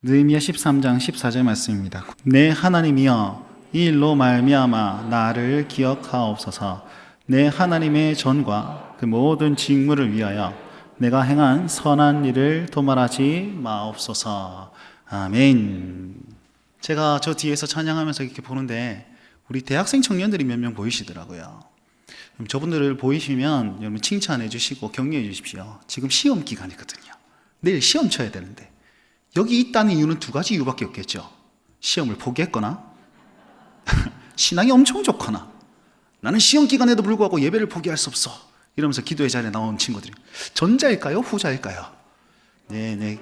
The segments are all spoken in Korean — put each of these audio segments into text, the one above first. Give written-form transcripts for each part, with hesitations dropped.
느헤미야 13장 14절 말씀입니다. 내 하나님이여 이 일로 말미암아 나를 기억하옵소서. 내 하나님의 전과 그 모든 직무를 위하여 내가 행한 선한 일을 도말하지 마옵소서. 아멘. 제가 저 뒤에서 찬양하면서 이렇게 보는데 우리 대학생 청년들이 몇 명 보이시더라고요. 저분들을 보이시면 여러분 칭찬해 주시고 격려해 주십시오. 지금 시험 기간이거든요. 내일 시험 쳐야 되는데 여기 있다는 이유는 두 가지 이유밖에 없겠죠. 시험을 포기했거나 신앙이 엄청 좋거나 나는 시험 기간에도 불구하고 예배를 포기할 수 없어 이러면서 기도의 자리에 나온 친구들이 전자일까요? 후자일까요? 네,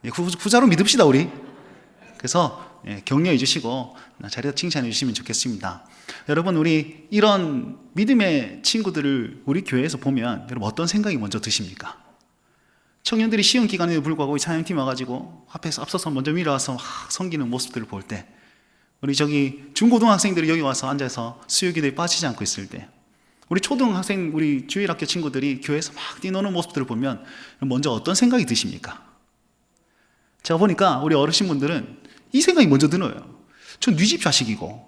후자로 믿읍시다 우리. 그래서 격려해 주시고 자리에서 칭찬해 주시면 좋겠습니다. 여러분, 우리 이런 믿음의 친구들을 우리 교회에서 보면 여러분 어떤 생각이 먼저 드십니까? 청년들이 시험 기간에도 불구하고 이 찬양팀 와가지고 앞서서 먼저 밀어와서 막 섬기는 모습들을 볼 때, 우리 저기 중고등학생들이 여기 와서 앉아서 수요기도에 빠지지 않고 있을 때, 우리 초등학생, 우리 주일학교 친구들이 교회에서 막 뛰노는 모습들을 보면 먼저 어떤 생각이 드십니까? 제가 보니까 우리 어르신분들은 이 생각이 먼저 들어요. 저 네 집 자식이고,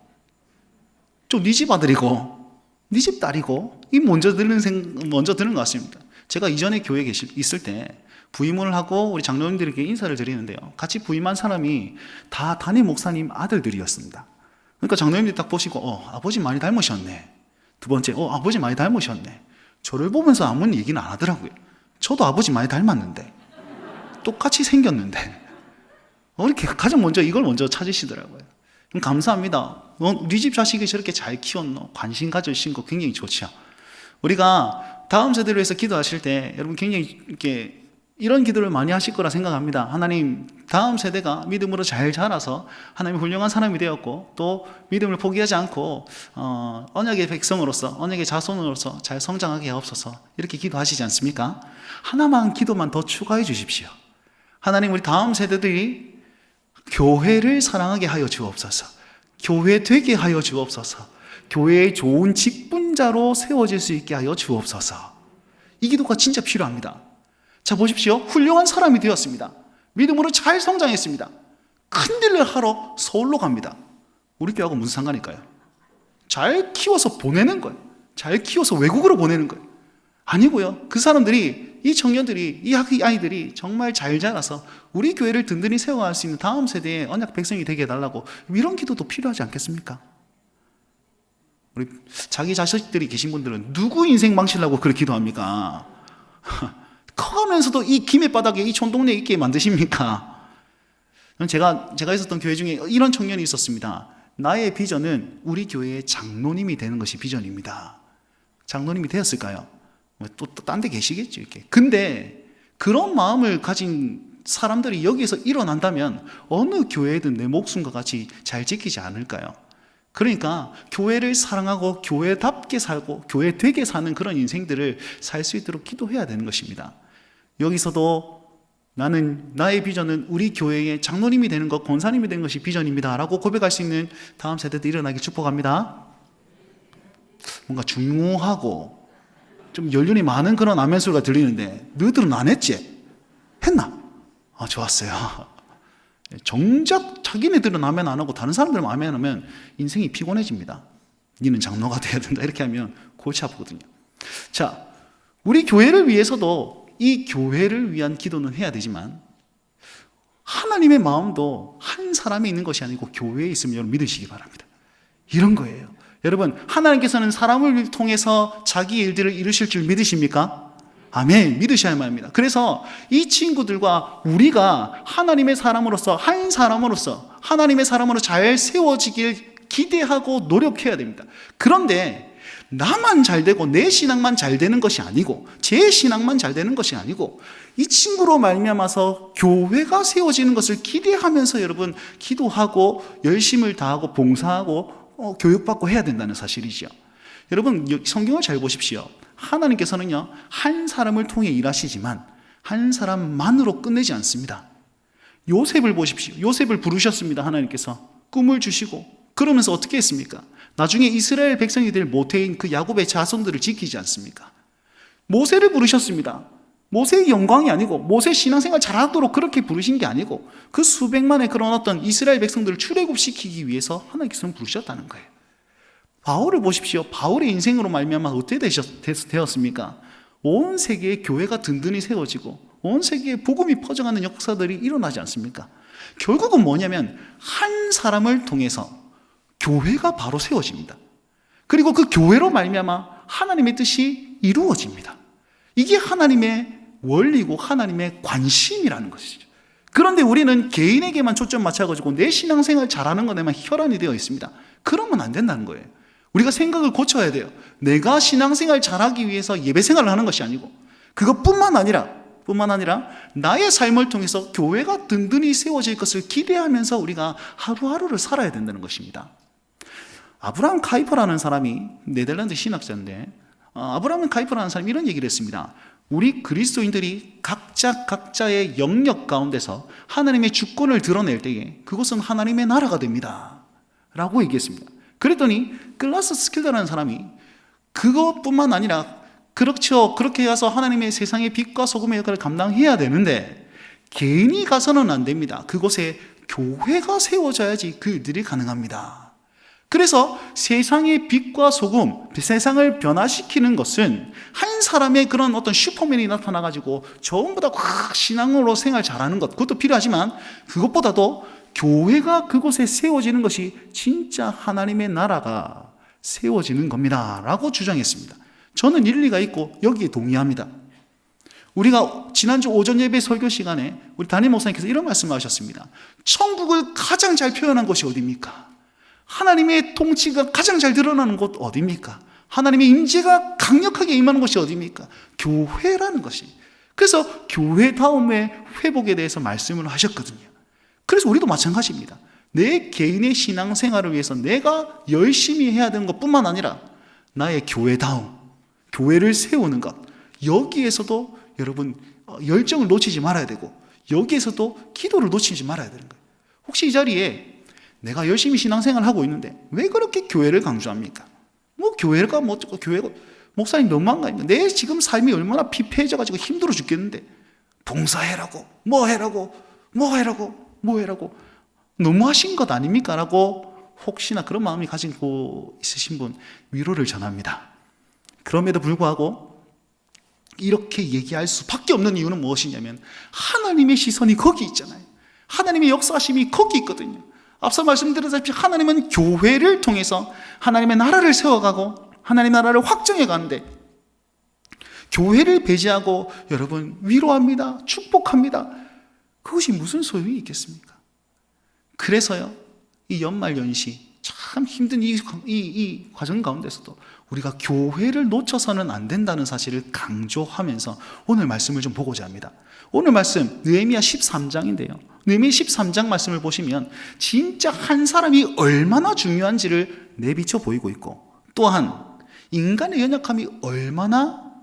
좀 네 집 아들이고, 네 집 딸이고, 이 먼저 드는 것 같습니다. 제가 이전에 교회에 있을 때 부임을 하고 우리 장로님들에게 인사를 드리는데요, 같이 부임한 사람이 다 담임 목사님 아들들이었습니다. 그러니까 장로님들이 딱 보시고 아버지 많이 닮으셨네. 두 번째, 아버지 많이 닮으셨네. 저를 보면서 아무런 얘기는 안 하더라고요. 저도 아버지 많이 닮았는데, 똑같이 생겼는데, 이렇게 가장 먼저 이걸 먼저 찾으시더라고요. 감사합니다. 네 집 자식이 저렇게 잘 키웠노? 관심 가져주신 거 굉장히 좋죠. 우리가 다음 세대를 위해서 기도하실 때 여러분 굉장히 이렇게 이런 기도를 많이 하실 거라 생각합니다. 하나님, 다음 세대가 믿음으로 잘 자라서 하나님 훌륭한 사람이 되었고 또 믿음을 포기하지 않고 언약의 백성으로서, 언약의 자손으로서 잘 성장하게 하옵소서, 이렇게 기도하시지 않습니까? 하나만 기도만 더 추가해 주십시오. 하나님, 우리 다음 세대들이 교회를 사랑하게 하여 주옵소서. 교회 되게 하여 주옵소서. 교회의 좋은 직분자로 세워질 수 있게 하여 주옵소서. 이 기도가 진짜 필요합니다. 자, 보십시오. 훌륭한 사람이 되었습니다. 믿음으로 잘 성장했습니다. 큰 일을 하러 서울로 갑니다. 우리 교회하고 무슨 상관일까요? 잘 키워서 보내는 거예요. 잘 키워서 외국으로 보내는 거예요. 아니고요. 그 사람들이, 이 청년들이, 이 아이들이 정말 잘 자라서 우리 교회를 든든히 세워갈 수 있는 다음 세대의 언약 백성이 되게 해달라고, 이런 기도도 필요하지 않겠습니까? 우리 자기 자식들이 계신 분들은 누구 인생 망치려고 그렇게 기도합니까? 커가면서도 이 김의 바닥에 이 촌동네에 있게 만드십니까? 제가 있었던 교회 중에 이런 청년이 있었습니다. 나의 비전은 우리 교회의 장로님이 되는 것이 비전입니다. 장로님이 되었을까요? 또 딴 데 계시겠죠, 이렇게. 근데 그런 마음을 가진 사람들이 여기에서 일어난다면 어느 교회든 내 목숨과 같이 잘 지키지 않을까요? 그러니까 교회를 사랑하고 교회답게 살고 교회 되게 사는 그런 인생들을 살 수 있도록 기도해야 되는 것입니다. 여기서도 나의 비전은 우리 교회의 장로님이 되는 것, 권사님이 되는 것이 비전입니다 라고 고백할 수 있는 다음 세대도 일어나길 축복합니다. 뭔가 중후하고 좀 연륜이 많은 그런 아멘 소리가 들리는데, 너희들은 안 했지? 했나? 좋았어요. 정작 자기네들은 아멘 안 하고 다른 사람들은 아멘 하면 인생이 피곤해집니다. 니는 장로가 돼야 된다, 이렇게 하면 골치 아프거든요. 자, 우리 교회를 위해서도 이 교회를 위한 기도는 해야 되지만 하나님의 마음도 한 사람이 있는 것이 아니고 교회에 있으면 여러분 믿으시기 바랍니다. 이런 거예요. 여러분, 하나님께서는 사람을 통해서 자기 일들을 이루실 줄 믿으십니까? 아멘, 믿으셔야 합니다. 그래서 이 친구들과 우리가 하나님의 사람으로서, 한 사람으로서 하나님의 사람으로 잘 세워지길 기대하고 노력해야 됩니다. 그런데 나만 잘 되고 내 신앙만 잘 되는 것이 아니고, 제 신앙만 잘 되는 것이 아니고, 이 친구로 말미암아서 교회가 세워지는 것을 기대하면서 여러분 기도하고 열심을 다하고 봉사하고 교육받고 해야 된다는 사실이죠. 여러분, 성경을 잘 보십시오. 하나님께서는요, 한 사람을 통해 일하시지만 한 사람만으로 끝내지 않습니다. 요셉을 보십시오. 요셉을 부르셨습니다. 하나님께서 꿈을 주시고, 그러면서 어떻게 했습니까? 나중에 이스라엘 백성이 될 모태인 그 야곱의 자손들을 지키지 않습니까? 모세를 부르셨습니다. 모세의 영광이 아니고 모세 신앙생활 잘하도록 그렇게 부르신 게 아니고 그 수백만의 그런 어떤 이스라엘 백성들을 출애굽시키기 위해서 하나님께서는 부르셨다는 거예요. 바울을 보십시오. 바울의 인생으로 말미암아 어떻게 되었습니까? 온 세계에 교회가 든든히 세워지고 온 세계에 복음이 퍼져가는 역사들이 일어나지 않습니까? 결국은 뭐냐면 한 사람을 통해서 교회가 바로 세워집니다. 그리고 그 교회로 말미암아 하나님의 뜻이 이루어집니다. 이게 하나님의 원리고 하나님의 관심이라는 것이죠. 그런데 우리는 개인에게만 초점 맞춰가지고 내 신앙생활 잘하는 것에만 혈안이 되어 있습니다. 그러면 안 된다는 거예요. 우리가 생각을 고쳐야 돼요. 내가 신앙생활 잘하기 위해서 예배생활을 하는 것이 아니고 그것뿐만 아니라 나의 삶을 통해서 교회가 든든히 세워질 것을 기대하면서 우리가 하루하루를 살아야 된다는 것입니다. 아브라함 카이퍼라는 사람이 네덜란드 신학자인데 아브라함 카이퍼라는 사람이 이런 얘기를 했습니다. 우리 그리스도인들이 각자의 영역 가운데서 하나님의 주권을 드러낼 때에 그것은 하나님의 나라가 됩니다 라고 얘기했습니다. 그랬더니 글라스 스킬더라는 사람이 그것뿐만 아니라 그렇죠, 그렇게 해서 하나님의 세상의 빛과 소금의 역할을 감당해야 되는데 개인이 가서는 안 됩니다. 그곳에 교회가 세워져야지 그 일들이 가능합니다. 그래서 세상의 빛과 소금, 세상을 변화시키는 것은 한 사람의 그런 어떤 슈퍼맨이 나타나가지고 전부 다 신앙으로 생활 잘하는 것, 그것도 필요하지만 그것보다도 교회가 그곳에 세워지는 것이 진짜 하나님의 나라가 세워지는 겁니다 라고 주장했습니다. 저는 일리가 있고 여기에 동의합니다. 우리가 지난주 오전 예배 설교 시간에 우리 담임 목사님께서 이런 말씀을 하셨습니다. 천국을 가장 잘 표현한 곳이 어디입니까? 하나님의 통치가 가장 잘 드러나는 곳 어디입니까? 하나님의 임재가 강력하게 임하는 곳이 어디입니까? 교회라는 것이. 그래서 교회다움의 회복에 대해서 말씀을 하셨거든요. 그래서 우리도 마찬가지입니다. 내 개인의 신앙생활을 위해서 내가 열심히 해야 되는 것뿐만 아니라 나의 교회다움, 교회를 세우는 것, 여기에서도 여러분 열정을 놓치지 말아야 되고 여기에서도 기도를 놓치지 말아야 되는 거예요. 혹시 이 자리에 내가 열심히 신앙생활을 하고 있는데 왜 그렇게 교회를 강조합니까? 교회가 목사님 너무한 거 아닙니까? 내 지금 삶이 얼마나 피폐해져가지고 힘들어 죽겠는데 봉사해라고 뭐 해라고 너무하신 것 아닙니까? 라고 혹시나 그런 마음이 가지고 있으신 분 위로를 전합니다. 그럼에도 불구하고 이렇게 얘기할 수밖에 없는 이유는 무엇이냐면 하나님의 시선이 거기 있잖아요. 하나님의 역사심이 거기 있거든요. 앞서 말씀드렸다시피 하나님은 교회를 통해서 하나님의 나라를 세워가고 하나님의 나라를 확정해 가는데 교회를 배제하고 여러분 위로합니다. 축복합니다. 그것이 무슨 소용이 있겠습니까? 그래서요, 이 연말연시 참 힘든 이 과정 가운데서도 우리가 교회를 놓쳐서는 안 된다는 사실을 강조하면서 오늘 말씀을 좀 보고자 합니다. 오늘 말씀 느헤미야 13장인데요. 느헤미야 13장 말씀을 보시면 진짜 한 사람이 얼마나 중요한지를 내비쳐 보이고 있고 또한 인간의 연약함이 얼마나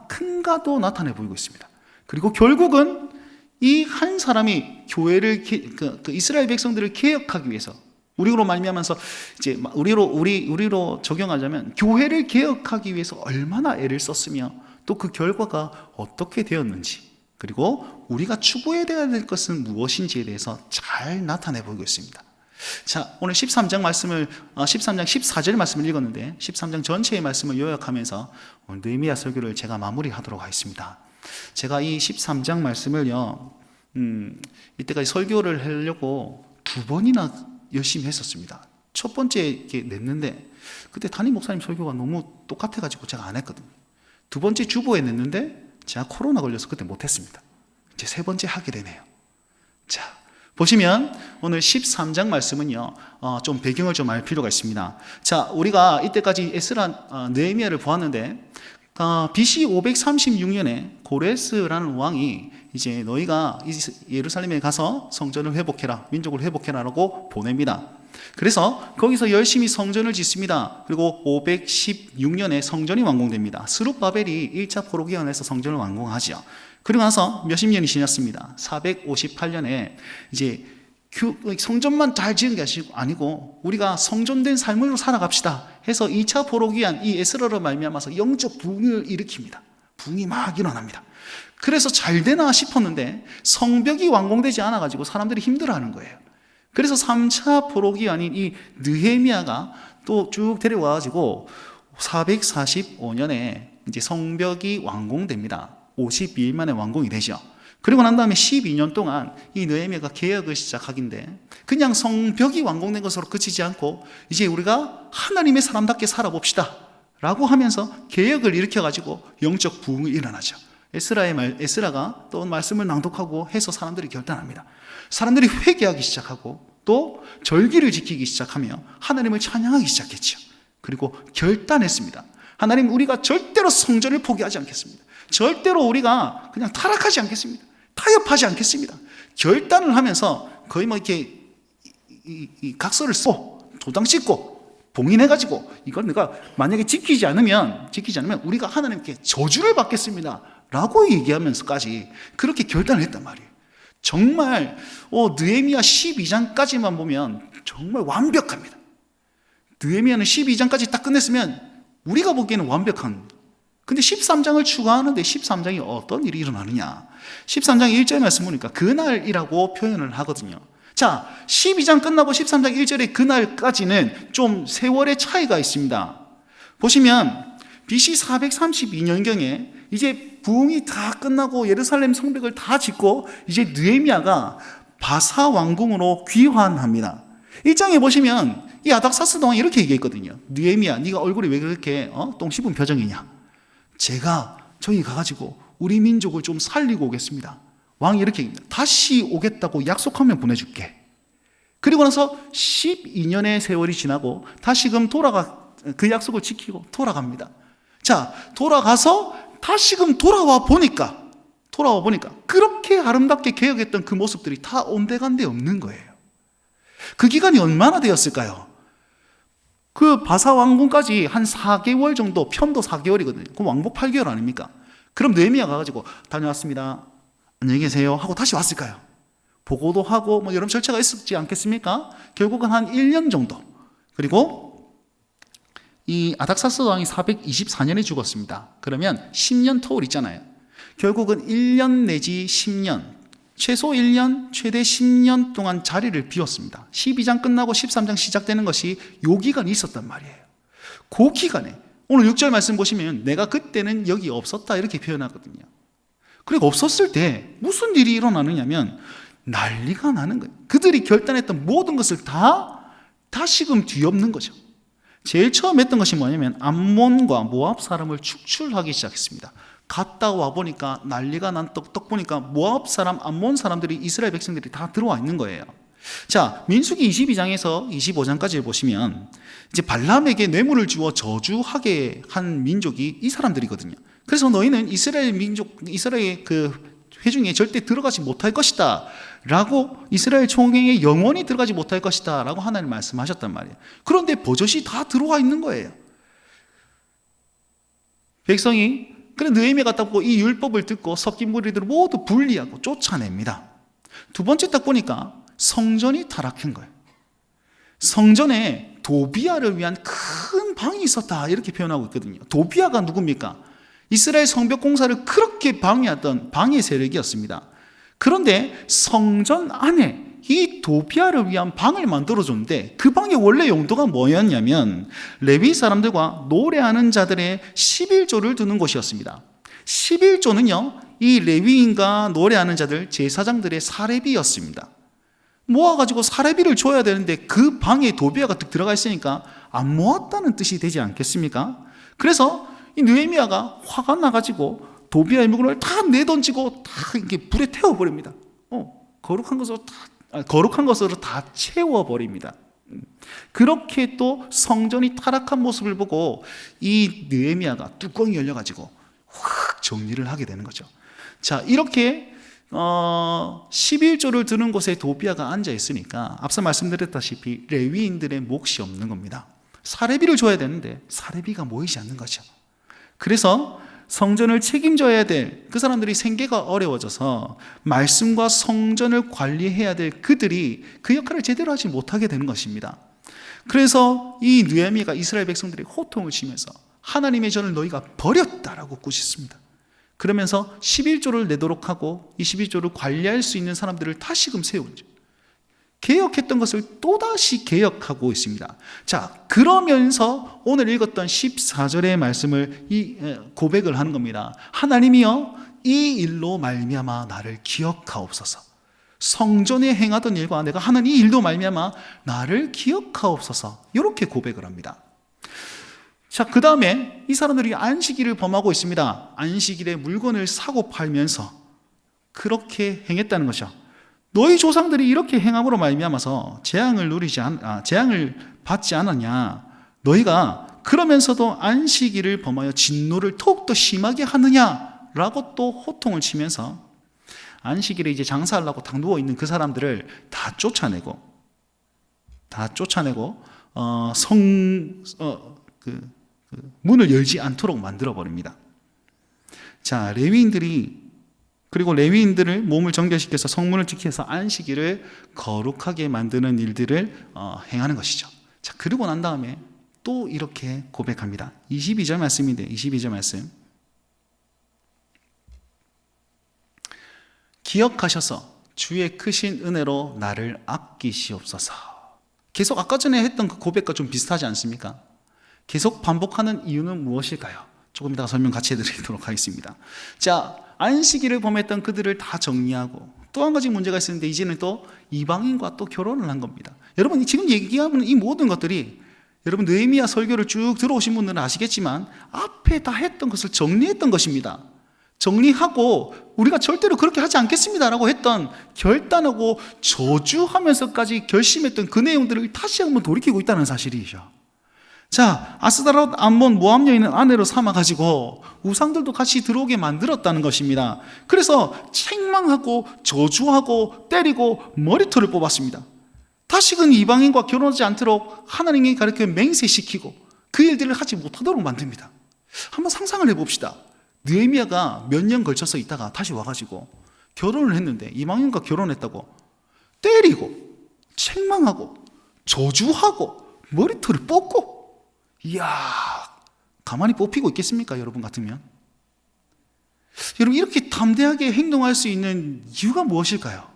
큰가도 나타내 보이고 있습니다. 그리고 결국은 이 한 사람이 교회를 그 이스라엘 백성들을 개혁하기 위해서 우리로 말미암아서 이제 우리로 적용하자면 교회를 개혁하기 위해서 얼마나 애를 썼으며 또 그 결과가 어떻게 되었는지 그리고 우리가 추구해야 될 것은 무엇인지에 대해서 잘 나타내 보이고 있습니다. 자, 오늘 13장 14절 말씀을 읽었는데 13장 전체의 말씀을 요약하면서 오늘 느헤미야 설교를 제가 마무리하도록 하겠습니다. 제가 이 13장 말씀을요, 이때까지 설교를 하려고 2번이나 열심히 했었습니다. 첫 번째 이렇게 냈는데 그때 담임 목사님 설교가 너무 똑같아가지고 제가 안 했거든요. 2번째 주보에 냈는데 제가 코로나 걸려서 그때 못했습니다. 이제 3번째 하게 되네요. 자, 보시면 오늘 13장 말씀은요, 좀 배경을 좀 알 필요가 있습니다. 자, 우리가 이때까지 에스라 느헤미야를 보았는데 BC 536년에 고레스라는 왕이 이제 너희가 예루살렘에 가서 성전을 회복해라, 민족을 회복해라라고 보냅니다. 그래서 거기서 열심히 성전을 짓습니다. 그리고 516년에 성전이 완공됩니다. 스룹바벨이 1차 포로기원에서 성전을 완공하죠. 그리고 나서 몇십 년이 지났습니다. 458년에 이제 성전만 잘 지은 게 아니고 우리가 성전된 삶으로 살아갑시다 해서 2차 포로기한 이 에스라로 말미암아서 영적 부흥을 일으킵니다. 붕이 막 일어납니다. 그래서 잘 되나 싶었는데 성벽이 완공되지 않아가지고 사람들이 힘들어하는 거예요. 그래서 3차 포로기 아닌 이 느헤미야가 또 쭉 데려와가지고 445년에 이제 성벽이 완공됩니다. 52일 만에 완공이 되죠. 그리고 난 다음에 12년 동안 이 느헤미야가 개혁을 시작하긴데 그냥 성벽이 완공된 것으로 그치지 않고 이제 우리가 하나님의 사람답게 살아봅시다 라고 하면서 개혁을 일으켜가지고 영적 부흥이 일어나죠. 에스라가 또 말씀을 낭독하고 해서 사람들이 결단합니다. 사람들이 회개하기 시작하고 또 절기를 지키기 시작하며 하나님을 찬양하기 시작했죠. 그리고 결단했습니다. 하나님, 우리가 절대로 성전을 포기하지 않겠습니다. 절대로 우리가 그냥 타락하지 않겠습니다. 타협하지 않겠습니다. 결단을 하면서 거의 뭐 이렇게 이 각서를 쓰고 도장 찍고 봉인해가지고 이걸 내가 만약에 지키지 않으면 우리가 하나님께 저주를 받겠습니다 라고 얘기하면서까지 그렇게 결단을 했단 말이에요. 정말 느헤미야 12장까지만 보면 정말 완벽합니다. 느헤미야는 12장까지 딱 끝냈으면 우리가 보기에는 완벽한, 근데 13장을 추가하는데 13장이 어떤 일이 일어나느냐, 13장 1절 말씀 보니까 그날이라고 표현을 하거든요. 자, 12장 끝나고 13장 1절의 그날까지는 좀 세월의 차이가 있습니다. 보시면 BC 432년경에 이제 부흥이 다 끝나고 예루살렘 성벽을 다 짓고 이제 느헤미야가 바사 왕궁으로 귀환합니다. 1장에 보시면 이 아닥사스 왕이 이렇게 얘기했거든요. 느헤미야, 네가 얼굴이 왜 그렇게 똥 씹은 표정이냐? 제가 저기 가가지고 우리 민족을 좀 살리고 오겠습니다. 왕이 이렇게 얘기합니다. 다시 오겠다고 약속하면 보내줄게. 그리고 나서 12년의 세월이 지나고 다시금 그 약속을 지키고 돌아갑니다. 자, 돌아가서 다시금 돌아와 보니까 그렇게 아름답게 개혁했던 그 모습들이 다 온데간데 없는 거예요. 그 기간이 얼마나 되었을까요? 그 바사 왕궁까지 한 4개월 정도, 편도 4개월이거든요. 그럼 왕복 8개월 아닙니까? 그럼 느헤미야 가가지고 다녀왔습니다, 안녕히 계세요 하고 다시 왔을까요? 보고도 하고 뭐 여러 절차가 있었지 않겠습니까? 결국은 한 1년 정도. 그리고 이 아닥사스 왕이 424년에 죽었습니다. 그러면 10년 터울 있잖아요. 결국은 1년 내지 10년, 최소 1년, 최대 10년 동안 자리를 비웠습니다. 12장 끝나고 13장 시작되는 것이 요 기간이 있었단 말이에요. 그 기간에 오늘 6절 말씀 보시면 내가 그때는 여기 없었다 이렇게 표현하거든요. 그리고 없었을 때 무슨 일이 일어나느냐면 난리가 나는 거예요. 그들이 결단했던 모든 것을 다시금 뒤엎는 거죠. 제일 처음 했던 것이 뭐냐면 암몬과 모압 사람을 축출하기 시작했습니다. 갔다 와 보니까 난리가 난 떡 보니까 모압 사람, 암몬 사람들이, 이스라엘 백성들이 다 들어와 있는 거예요. 자, 민수기 22장에서 25장까지 보시면 이제 발람에게 뇌물을 주어 저주하게 한 민족이 이 사람들이거든요. 그래서 너희는 이스라엘 그 회중에 절대 들어가지 못할 것이다 라고, 이스라엘 총회에 영원히 들어가지 못할 것이다 라고 하나님 말씀하셨단 말이에요. 그런데 버젓이 다 들어와 있는 거예요. 백성이, 그래 느헤미야 갔다 오고 이 율법을 듣고 섞인 무리들을 모두 분리하고 쫓아냅니다. 두 번째 딱 보니까 성전이 타락한 거예요. 성전에 도비아를 위한 큰 방이 있었다 이렇게 표현하고 있거든요. 도비아가 누굽니까? 이스라엘 성벽 공사를 그렇게 방해했던 방해 세력이었습니다. 그런데 성전 안에 이 도비아를 위한 방을 만들어줬는데 그 방의 원래 용도가 뭐였냐면 레위 사람들과 노래하는 자들의 11조를 두는 곳이었습니다. 11조는요, 이 레위인과 노래하는 자들, 제사장들의 사례비였습니다. 모아가지고 사례비를 줘야 되는데 그 방에 도비아가 뚝 들어가 있으니까 안 모았다는 뜻이 되지 않겠습니까? 그래서 이 느헤미야가 화가 나가지고 도비아의 물건을 다 내던지고 다 이렇게 불에 태워버립니다. 거룩한 것으로 다 채워버립니다. 그렇게 또 성전이 타락한 모습을 보고 이 느헤미야가 뚜껑이 열려가지고 확 정리를 하게 되는 거죠. 자, 이렇게 11조를 드는 곳에 도비아가 앉아 있으니까 앞서 말씀드렸다시피 레위인들의 몫이 없는 겁니다. 사례비를 줘야 되는데 사례비가 모이지 않는 거죠. 그래서 성전을 책임져야 될 그 사람들이 생계가 어려워져서 말씀과 성전을 관리해야 될 그들이 그 역할을 제대로 하지 못하게 되는 것입니다. 그래서 이 느헤미야가 이스라엘 백성들의 호통을 치면서 하나님의 전을 너희가 버렸다라고 꾸짖습니다. 그러면서 11조를 내도록 하고 이 11조를 관리할 수 있는 사람들을 다시금 세우죠. 개혁했던 것을 또다시 개혁하고 있습니다. 자, 그러면서 오늘 읽었던 14절의 말씀을 고백을 하는 겁니다. 하나님이여 이 일로 말미암아 나를 기억하옵소서. 성전에 행하던 일과 내가 하는 이 일로 말미암아 나를 기억하옵소서. 이렇게 고백을 합니다. 자, 그 다음에 이 사람들이 안식일을 범하고 있습니다. 안식일에 물건을 사고 팔면서 그렇게 행했다는 것이죠. 너희 조상들이 이렇게 행함으로 말미암아서 재앙을 받지 않았냐? 너희가 그러면서도 안식일을 범하여 진노를 더욱더 심하게 하느냐라고 또 호통을 치면서 안식일에 이제 장사하려고 다 누워 있는 그 사람들을 다 쫓아내고 문을 열지 않도록 만들어 버립니다. 자, 레위인들을 몸을 정결시켜서 성문을 지켜서 안식일을 거룩하게 만드는 일들을 행하는 것이죠. 자, 그러고 난 다음에 또 이렇게 고백합니다. 22절 말씀인데 22절 말씀. 기억하셔서 주의 크신 은혜로 나를 아끼시옵소서. 계속 아까 전에 했던 그 고백과 좀 비슷하지 않습니까? 계속 반복하는 이유는 무엇일까요? 조금 이따가 설명 같이 해드리도록 하겠습니다. 자, 안식일을 범했던 그들을 다 정리하고 또 한 가지 문제가 있었는데 이제는 또 이방인과 또 결혼을 한 겁니다. 여러분 지금 얘기하는 이 모든 것들이 여러분 느헤미야 설교를 쭉 들어오신 분들은 아시겠지만 앞에 다 했던 것을 정리했던 것입니다. 정리하고 우리가 절대로 그렇게 하지 않겠습니다라고 했던 결단하고 저주하면서까지 결심했던 그 내용들을 다시 한번 돌이키고 있다는 사실이죠. 자, 아스다롯 암몬 모압 여인은 아내로 삼아가지고 우상들도 같이 들어오게 만들었다는 것입니다. 그래서 책망하고 저주하고 때리고 머리털을 뽑았습니다. 다시금 이방인과 결혼하지 않도록 하나님이 가르쳐 맹세시키고 그 일들을 하지 못하도록 만듭니다. 한번 상상을 해봅시다. 느헤미야가 몇 년 걸쳐서 있다가 다시 와가지고 결혼을 했는데 이방인과 결혼했다고 때리고 책망하고 저주하고 머리털을 뽑고, 이야, 가만히 뽑히고 있겠습니까? 여러분 같으면. 여러분 이렇게 담대하게 행동할 수 있는 이유가 무엇일까요?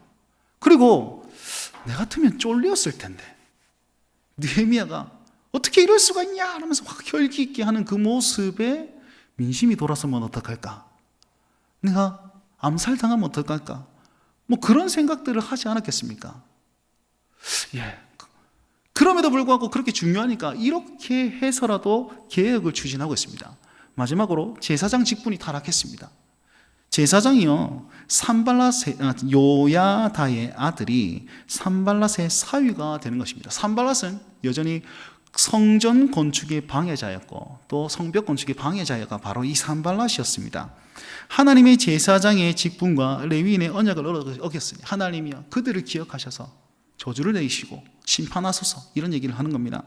그리고 내 같으면 쫄렸을 텐데 느헤미야가 어떻게 이럴 수가 있냐 하면서 확 혈기 있게 하는 그 모습에 민심이 돌아서면 어떡할까? 내가 암살당하면 어떡할까? 뭐 그런 생각들을 하지 않았겠습니까? 예. 그럼에도 불구하고 그렇게 중요하니까 이렇게 해서라도 개혁을 추진하고 있습니다. 마지막으로 제사장 직분이 타락했습니다. 제사장이요, 요야다의 아들이 산발랏의 사위가 되는 것입니다. 산발랏은 여전히 성전 건축의 방해자였고 또 성벽 건축의 방해자가 바로 이 산발랏이었습니다. 하나님의 제사장의 직분과 레위인의 언약을 어겼으니 하나님이여 그들을 기억하셔서 저주를 내리시고 심판하소서, 이런 얘기를 하는 겁니다.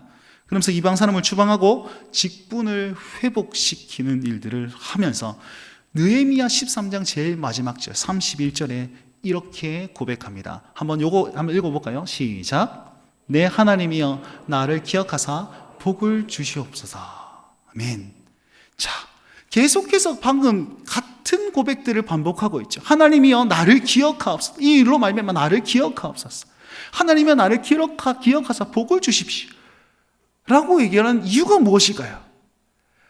그러면서 이방 사람을 추방하고 직분을 회복시키는 일들을 하면서 느헤미야 13장 제일 마지막 절 31절에 이렇게 고백합니다. 한번 읽어볼까요? 시작. 내 하나님이여 나를 기억하사 복을 주시옵소서. 아멘. 자, 계속해서 방금 같은 고백들을 반복하고 있죠. 하나님이여 나를 기억하옵소서. 이 일로 말미암아 나를 기억하옵소서. 하나님이여 나를 기억하사 복을 주십시오 라고 얘기하는 이유가 무엇일까요?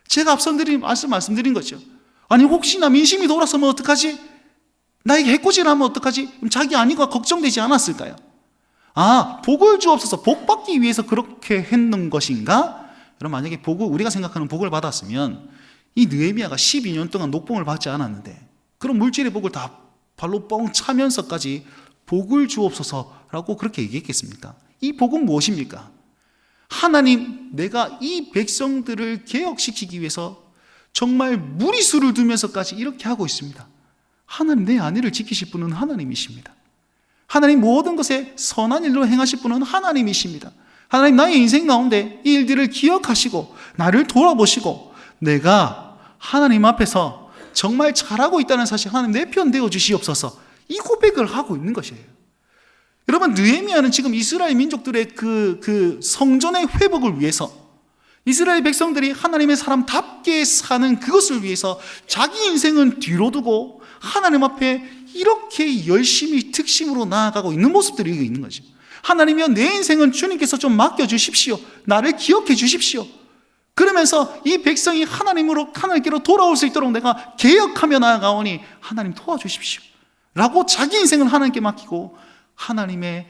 제가 앞서 말씀드린 거죠. 아니 혹시나 민심이 돌아서면 어떡하지? 나에게 해코지를 하면 어떡하지? 그럼 자기 아니가 걱정되지 않았을까요? 아, 복을 주옵소서, 복 받기 위해서 그렇게 했는 것인가? 그럼 만약에 우리가 생각하는 복을 받았으면 이 느헤미야가 12년 동안 녹봉을 받지 않았는데 그런 물질의 복을 다 발로 뻥 차면서까지 복을 주옵소서라고 그렇게 얘기했겠습니까? 이 복은 무엇입니까? 하나님, 내가 이 백성들을 개혁시키기 위해서 정말 무리수를 두면서까지 이렇게 하고 있습니다. 하나님, 내 안위를 지키실 분은 하나님이십니다. 하나님, 모든 것에 선한 일로 행하실 분은 하나님이십니다. 하나님, 나의 인생 가운데 이 일들을 기억하시고 나를 돌아보시고 내가 하나님 앞에서 정말 잘하고 있다는 사실 하나님 내 편 되어 주시옵소서, 이 고백을 하고 있는 것이에요. 여러분, 느헤미야는 지금 이스라엘 민족들의 그 성전의 회복을 위해서 이스라엘 백성들이 하나님의 사람답게 사는 그것을 위해서 자기 인생은 뒤로 두고 하나님 앞에 이렇게 열심히 특심으로 나아가고 있는 모습들이 있는 거죠. 하나님이여, 내 인생은 주님께서 좀 맡겨주십시오. 나를 기억해 주십시오. 그러면서 이 백성이 하나님께로 돌아올 수 있도록 내가 개혁하며 나아가오니 하나님 도와주십시오 라고 자기 인생을 하나님께 맡기고 하나님의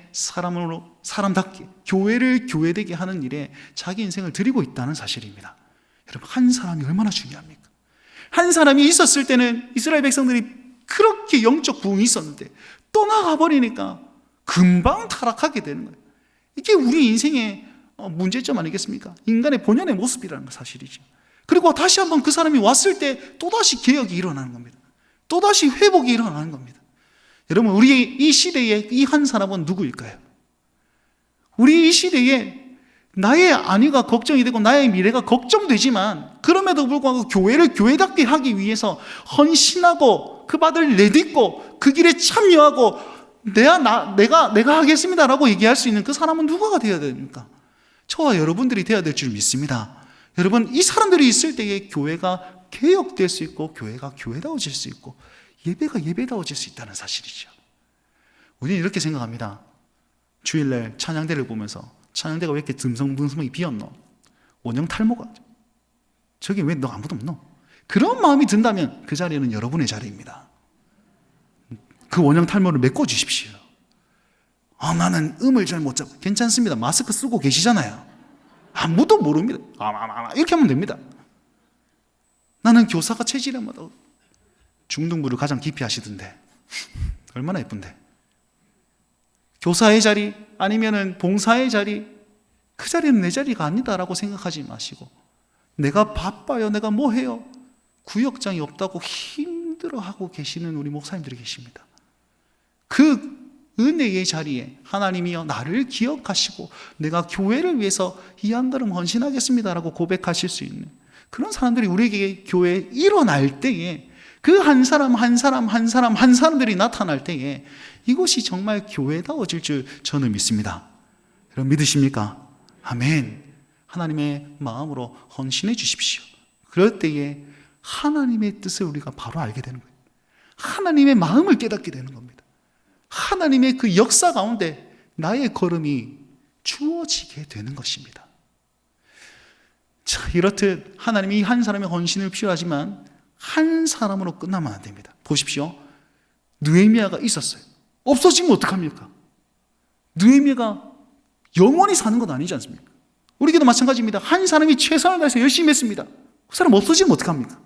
사람답게 교회를 교회되게 하는 일에 자기 인생을 드리고 있다는 사실입니다. 여러분, 한 사람이 얼마나 중요합니까? 한 사람이 있었을 때는 이스라엘 백성들이 그렇게 영적 부흥이 있었는데 떠나가 버리니까 금방 타락하게 되는 거예요. 이게 우리 인생의 문제점 아니겠습니까? 인간의 본연의 모습이라는 거 사실이죠. 그리고 다시 한번 그 사람이 왔을 때 또다시 개혁이 일어나는 겁니다. 또다시 회복이 일어나는 겁니다. 여러분, 우리 이 시대에 이 한 사람은 누구일까요? 우리 이 시대에 나의 안위가 걱정이 되고 나의 미래가 걱정되지만 그럼에도 불구하고 교회를 교회답게 하기 위해서 헌신하고 그 바를 내딛고 그 길에 참여하고 내가 하겠습니다라고 얘기할 수 있는 그 사람은 누가 되어야 됩니까? 저와 여러분들이 되어야 될 줄 믿습니다. 여러분, 이 사람들이 있을 때에 교회가 개혁될 수 있고 교회가 교회다워질 수 있고 예배가 예배다워질 수 있다는 사실이죠. 우리는 이렇게 생각합니다. 주일날 찬양대를 보면서 찬양대가 왜 이렇게 듬성듬성이 비었노? 원형 탈모가 저기 왜 너 아무도 없노? 그런 마음이 든다면 그 자리는 여러분의 자리입니다. 그 원형 탈모를 메꿔주십시오. 나는 음을 잘 못 잡아. 괜찮습니다. 마스크 쓰고 계시잖아요. 아무도 모릅니다. 이렇게 하면 됩니다. 나는 교사가 체질이마다 중등부를 가장 깊이 하시던데 얼마나 예쁜데. 교사의 자리 아니면은 봉사의 자리, 그 자리는 내 자리가 아니다라고 생각하지 마시고, 내가 바빠요, 내가 뭐 해요, 구역장이 없다고 힘들어하고 계시는 우리 목사님들이 계십니다. 그 은혜의 자리에 하나님이여 나를 기억하시고 내가 교회를 위해서 이 한 걸음 헌신하겠습니다라고 고백하실 수 있는 그런 사람들이 우리에게 교회에 일어날 때에, 그 한 사람 한 사람들이 나타날 때에 이것이 정말 교회다워질 줄 저는 믿습니다. 여러분, 믿으십니까? 아멘. 하나님의 마음으로 헌신해 주십시오. 그럴 때에 하나님의 뜻을 우리가 바로 알게 되는 거예요. 하나님의 마음을 깨닫게 되는 겁니다. 하나님의 그 역사 가운데 나의 걸음이 주어지게 되는 것입니다. 자, 이렇듯 하나님이 한 사람의 헌신을 필요하지만 한 사람으로 끝나면 안 됩니다. 보십시오. 느헤미야가 있었어요. 없어지면 어떡합니까? 느헤미야가 영원히 사는 건 아니지 않습니까? 우리에게도 마찬가지입니다. 한 사람이 최선을 다해서 열심히 했습니다. 그 사람 없어지면 어떡합니까?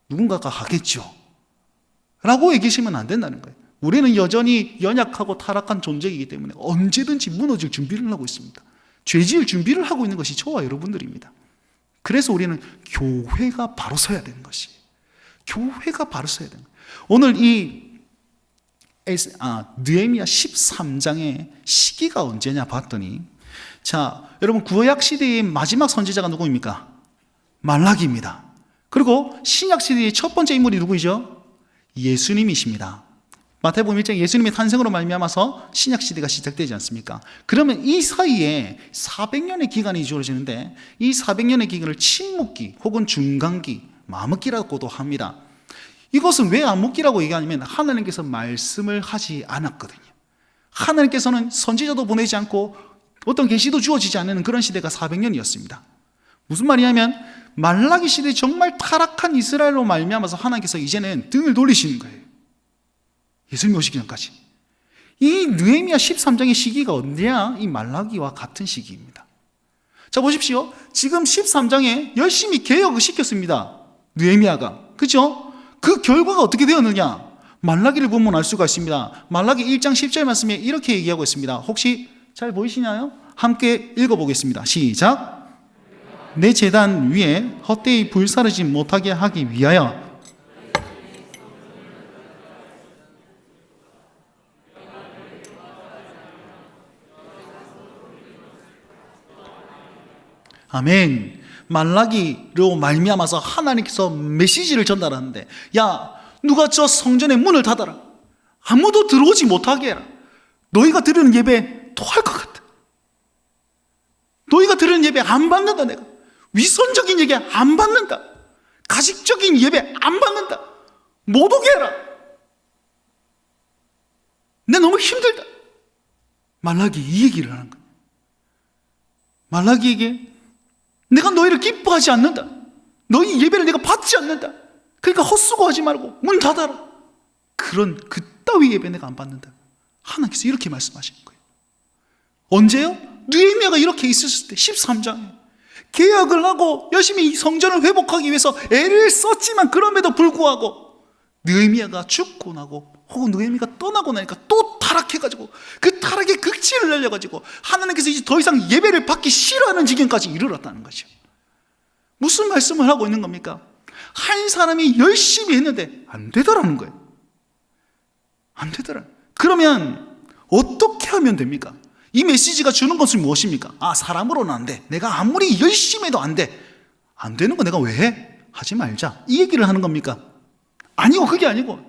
누군가가 하겠죠 라고 얘기하시면 안 된다는 거예요. 우리는 여전히 연약하고 타락한 존재이기 때문에 언제든지 무너질 준비를 하고 있습니다. 죄지을 준비를 하고 있는 것이 저와 여러분들입니다. 그래서 우리는 교회가 바로 서야 되는 것이에요. 교회가 바로 서야 되는 거예요. 오늘 이 느헤미야 13장의 시기가 언제냐 봤더니, 자, 여러분, 구약 시대의 마지막 선지자가 누구입니까? 말라기입니다. 그리고 신약 시대의 첫 번째 인물이 누구이죠? 예수님이십니다. 마태복음 1장 예수님의 탄생으로 말미암아서 신약 시대가 시작되지 않습니까? 그러면 이 사이에 400년의 기간이 주어지는데, 이 400년의 기간을 침묵기 혹은 중간기, 암흑기라고도 합니다. 이것은 왜 암흑기라고 얘기하냐면 하나님께서 말씀을 하지 않았거든요. 하나님께서는 선지자도 보내지 않고 어떤 계시도 주어지지 않는 그런 시대가 400년이었습니다. 무슨 말이냐면 말라기 시대 정말 타락한 이스라엘로 말미암아서 하나님께서 이제는 등을 돌리시는 거예요. 예수님이 오시기 전까지. 이 느헤미야 13장의 시기가 언제야? 이 말라기와 같은 시기입니다. 자, 보십시오. 지금 13장에 열심히 개혁을 시켰습니다. 느헤미야가. 그렇죠? 그 결과가 어떻게 되었느냐? 말라기를 보면 알 수가 있습니다. 말라기 1장 10절 말씀에 이렇게 얘기하고 있습니다. 혹시 잘 보이시나요? 함께 읽어보겠습니다. 시작. 내 제단 위에 헛되이 불사르지 못하게 하기 위하여 아멘. 말라기로 말미암아서 하나님께서 메시지를 전달하는데, 야, 누가 저 성전의 문을 닫아라. 아무도 들어오지 못하게 해라. 너희가 드리는 예배 토할 것 같아. 너희가 드리는 예배 안 받는다. 내가 위선적인 예배 안 받는다. 가식적인 예배 안 받는다. 못 오게 해라. 내 너무 힘들다. 말라기 이 얘기를 하는 거예요. 말라기에게 내가 너희를 기뻐하지 않는다. 너희 예배를 내가 받지 않는다. 그러니까 헛수고하지 말고 문 닫아라. 그따위 예배 내가 안 받는다. 하나님께서 이렇게 말씀하시는 거예요. 언제요? 느헤미야가 이렇게 있었을 때 13장에 개혁을 하고 열심히 성전을 회복하기 위해서 애를 썼지만 그럼에도 불구하고 느헤미야가 죽고 나고 혹은 느헤미야가 떠나고 나니까 또 타락해가지고 그 타락의 극치를 날려가지고 하나님께서 이제 더 이상 예배를 받기 싫어하는 지경까지 이르렀다는 거죠. 무슨 말씀을 하고 있는 겁니까? 한 사람이 열심히 했는데 안 되더라는 거예요. 안 되더라. 그러면 어떻게 하면 됩니까? 이 메시지가 주는 것은 무엇입니까? 사람으로는 안 돼. 내가 아무리 열심히 해도 안 돼. 안 되는 거 내가 왜 해? 하지 말자. 이 얘기를 하는 겁니까? 아니고 그게 아니고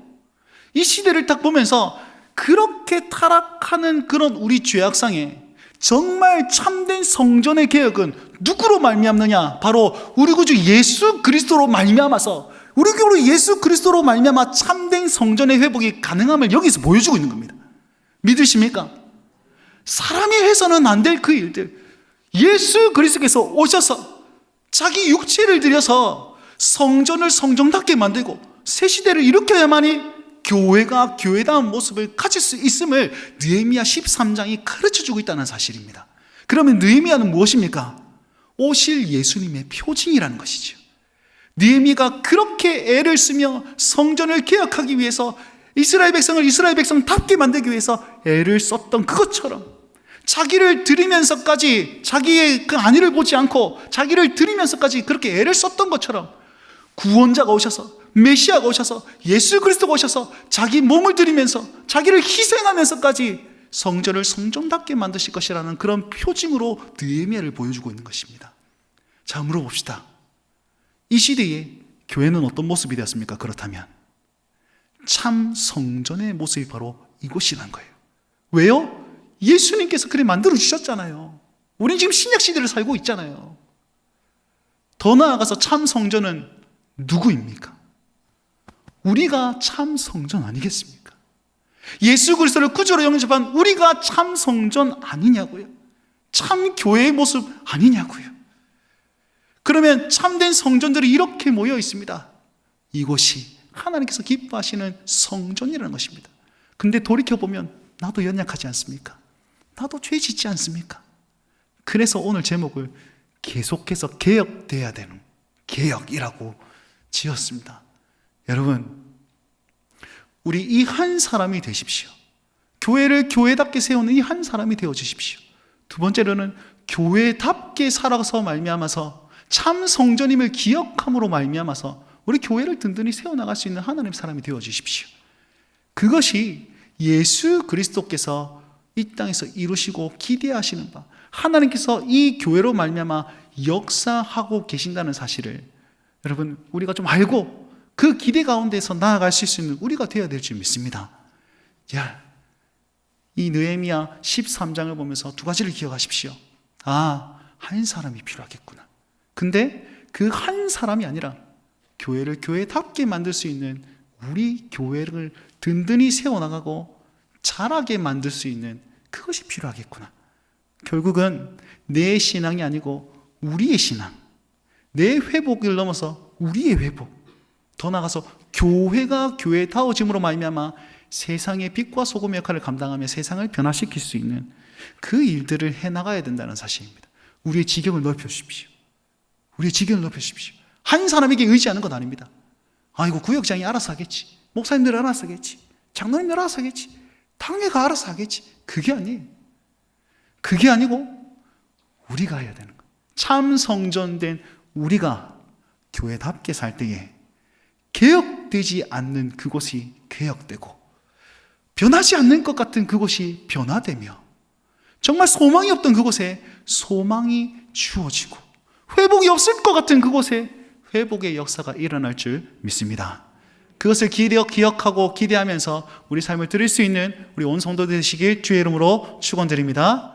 이 시대를 딱 보면서 그렇게 타락하는 그런 우리 죄악상에 정말 참된 성전의 개혁은 누구로 말미암느냐? 바로 우리 구주 예수 그리스도로 말미암아서 우리 교로 예수 그리스도로 말미암아 참된 성전의 회복이 가능함을 여기서 보여주고 있는 겁니다. 믿으십니까? 사람이 해서는 안 될 그 일들, 예수 그리스도께서 오셔서 자기 육체를 들여서 성전을 성전답게 만들고 새 시대를 일으켜야만이 교회가 교회다운 모습을 가질 수 있음을 느헤미야 13장이 가르쳐주고 있다는 사실입니다. 그러면 느헤미야는 무엇입니까? 오실 예수님의 표징이라는 것이죠. 느헤미야가 그렇게 애를 쓰며 성전을 개혁하기 위해서 이스라엘 백성을 이스라엘 백성답게 만들기 위해서 애를 썼던 그것처럼 자기를 드리면서까지 자기의 그 안위를 보지 않고 자기를 드리면서까지 그렇게 애를 썼던 것처럼 구원자가 오셔서 메시아가 오셔서 예수 그리스도가 오셔서 자기 몸을 드리면서 자기를 희생하면서까지 성전을 성전답게 만드실 것이라는 그런 표징으로 느헤미야를 보여주고 있는 것입니다. 자, 물어봅시다. 이 시대에 교회는 어떤 모습이 되었습니까? 그렇다면 참 성전의 모습이 바로 이곳이란 거예요. 왜요? 예수님께서 그래 만들어 주셨잖아요. 우린 지금 신약 시대를 살고 있잖아요. 더 나아가서 참 성전은 누구입니까? 우리가 참 성전 아니겠습니까? 예수 그리스도를 구주로 영접한 우리가 참 성전 아니냐고요? 참 교회의 모습 아니냐고요? 그러면 참된 성전들이 이렇게 모여 있습니다. 이곳이 하나님께서 기뻐하시는 성전이라는 것입니다. 근데 돌이켜보면 나도 연약하지 않습니까? 나도 죄 짓지 않습니까? 그래서 오늘 제목을 계속해서 개혁돼야 되는 개혁이라고 지었습니다. 여러분, 우리 이 한 사람이 되십시오. 교회를 교회답게 세우는 이 한 사람이 되어 주십시오. 두 번째로는 교회답게 살아서 말미암아서 참 성전임을 기억함으로 말미암아서 우리 교회를 든든히 세워나갈 수 있는 하나님 사람이 되어 주십시오. 그것이 예수 그리스도께서 이 땅에서 이루시고 기대하시는 바, 하나님께서 이 교회로 말미암아 역사하고 계신다는 사실을 여러분 우리가 좀 알고 그 기대 가운데서 나아갈 수 있는 우리가 되어야 될 줄 믿습니다. 이 느헤미야 13장을 보면서 두 가지를 기억하십시오. 한 사람이 필요하겠구나. 근데 그 한 사람이 아니라 교회를 교회답게 만들 수 있는 우리 교회를 든든히 세워나가고 자라게 만들 수 있는 그것이 필요하겠구나. 결국은 내 신앙이 아니고 우리의 신앙, 내 회복을 넘어서 우리의 회복, 더 나아가서 교회가 교회다워짐으로 말미암아 세상의 빛과 소금의 역할을 감당하며 세상을 변화시킬 수 있는 그 일들을 해나가야 된다는 사실입니다. 우리의 지경을 넓혀주십시오. 우리의 지경을 넓혀주십시오. 한 사람에게 의지하는 건 아닙니다. 이거 구역장이 알아서 하겠지, 목사님들 알아서 하겠지, 장로님들 알아서 하겠지, 당회가 알아서 하겠지. 그게 아니에요. 그게 아니고 우리가 해야 되는 거예요. 참 성전된 우리가 교회답게 살 때에 개혁되지 않는 그곳이 개혁되고 변하지 않는 것 같은 그곳이 변화되며 정말 소망이 없던 그곳에 소망이 주어지고 회복이 없을 것 같은 그곳에 회복의 역사가 일어날 줄 믿습니다. 그것을 기억하고 기대하면서 우리 삶을 드릴 수 있는 우리 온 성도 되시길 주의 이름으로 축원드립니다.